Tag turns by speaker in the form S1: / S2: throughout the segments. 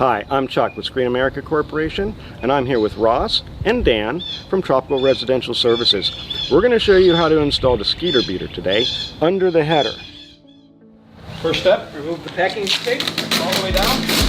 S1: Hi, I'm Chuck with Screen America Corporation, and I'm here with Ross and Dan from Tropical Residential Services. We're going to show you how to install the Skeet'R Beat'R today under the header.
S2: First step, remove the packing tape all the way down.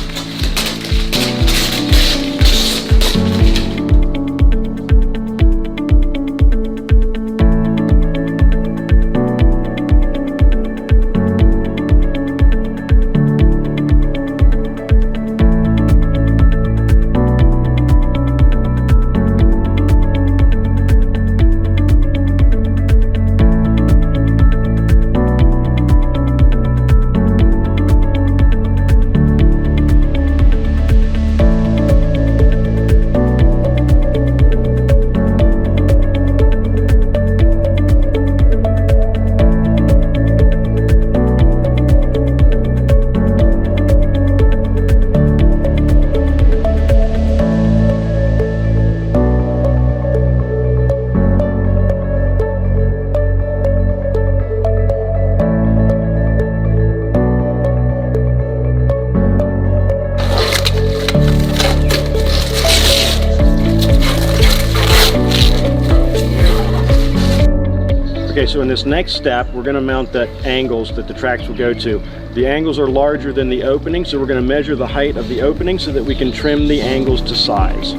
S1: Okay, so in this next step, we're going to mount the angles that the tracks will go to. The angles are larger than the opening, so we're going to measure the height of the opening so that we can trim the angles to size.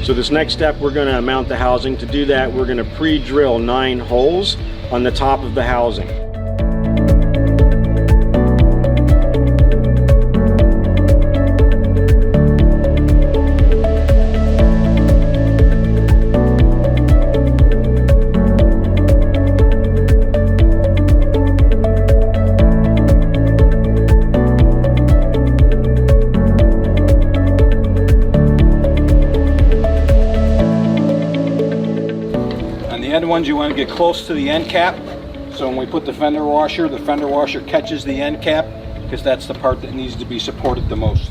S1: So this next step, we're going to mount the housing. To do that, we're going to pre-drill 9 holes on the top of the housing.
S2: End ones you want to get close to the end cap, so when we put the fender washer catches the end cap, because that's the part that needs to be supported the most.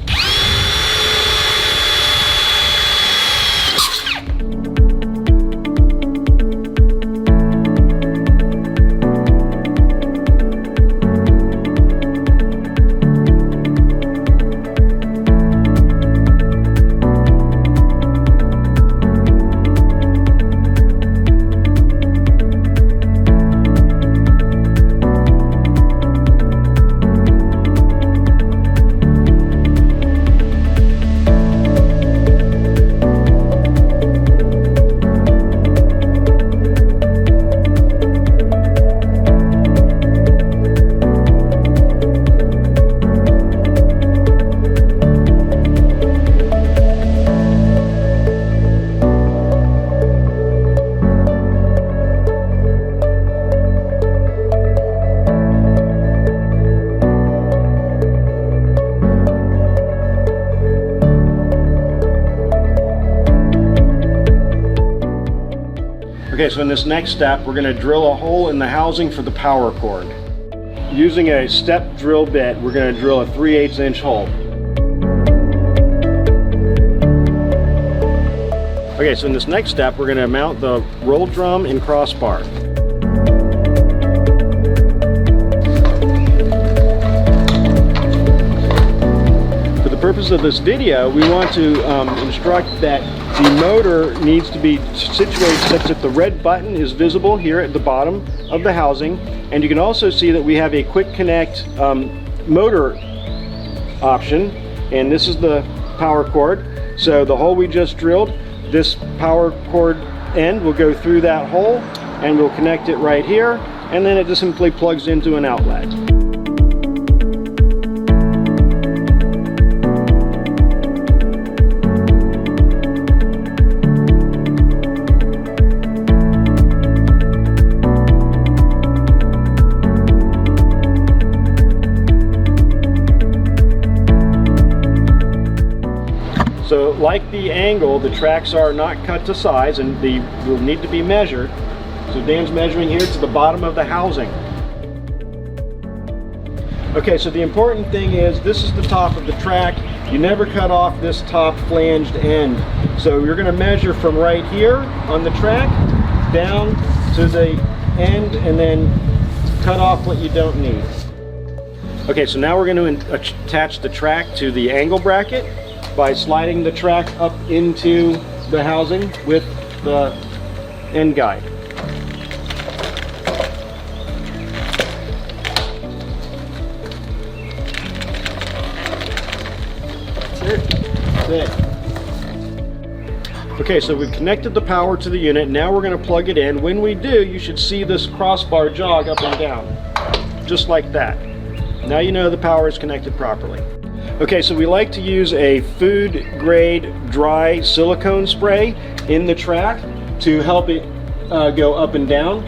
S1: Okay, so in this next step, we're going to drill a hole in the housing for the power cord. Using a step drill bit, we're going to drill a 3/8 inch hole. Okay, so in this next step, we're going to mount the roll drum and crossbar. purpose of this video, we want to instruct that the motor needs to be situated such that the red button is visible here at the bottom of the housing. And you can also see that we have a quick connect motor option, and this is the power cord. So the hole we just drilled, this power cord end will go through that hole and we'll connect it right here, and then it just simply plugs into an outlet. So like the angle, the tracks are not cut to size and they will need to be measured. So Dan's measuring here to the bottom of the housing. Okay, so the important thing is this is the top of the track. You never cut off this top flanged end. So you're going to measure from right here on the track down to the end and then cut off what you don't need. Okay, so now we're going to attach the track to the angle bracket by sliding the track up into the housing with the end guide. That's it. Okay, so we've connected the power to the unit. Now we're going to plug it in. When we do, you should see this crossbar jog up and down, just like that. Now you know the power is connected properly. Okay, so we like to use a food grade dry silicone spray in the track to help it go up and down.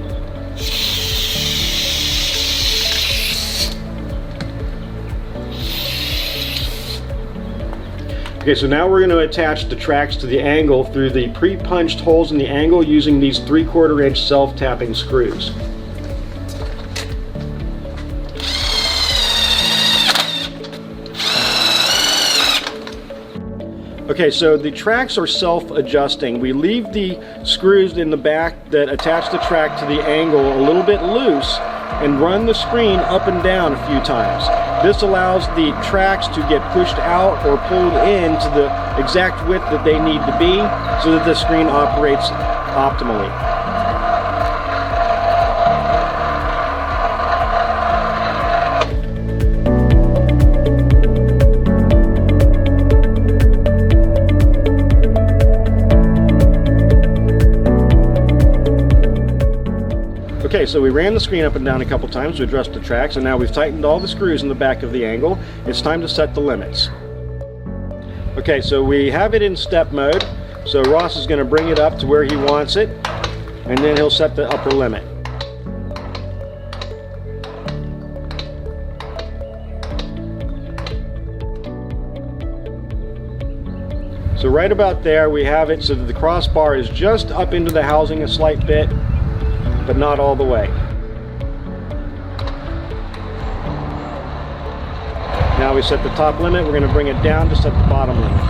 S1: Okay, so now we're going to attach the tracks to the angle through the pre-punched holes in the angle using these 3/4 inch self-tapping screws. Okay, so the tracks are self-adjusting. We leave the screws in the back that attach the track to the angle a little bit loose and run the screen up and down a few times. This allows the tracks to get pushed out or pulled in to the exact width that they need to be so that the screen operates optimally. Okay, so we ran the screen up and down a couple times to adjust the tracks, and now we've tightened all the screws in the back of the angle. It's time to set the limits. Okay, so we have it in step mode. So Ross is going to bring it up to where he wants it, and then he'll set the upper limit. So right about there we have it so that the crossbar is just up into the housing a slight bit, but not all the way. Now we set the top limit, we're going to bring it down to set the bottom limit.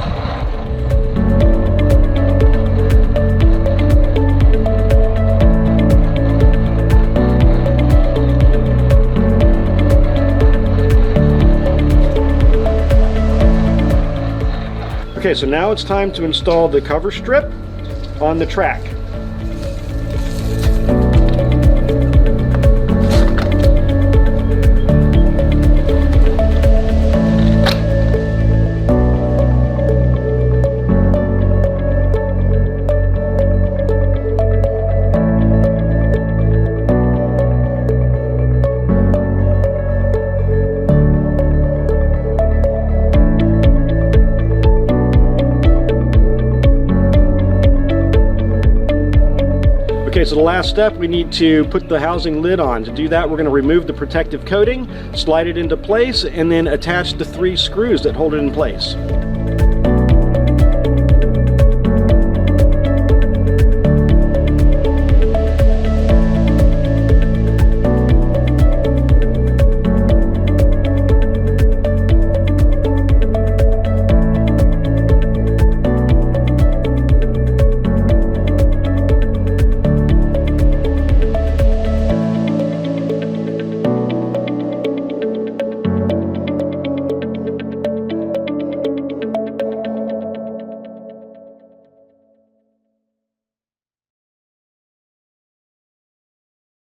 S1: Okay, so now it's time to install the cover strip on the track. Okay, so the last step, we need to put the housing lid on. To do that, we're going to remove the protective coating, slide it into place, and then attach the 3 screws that hold it in place.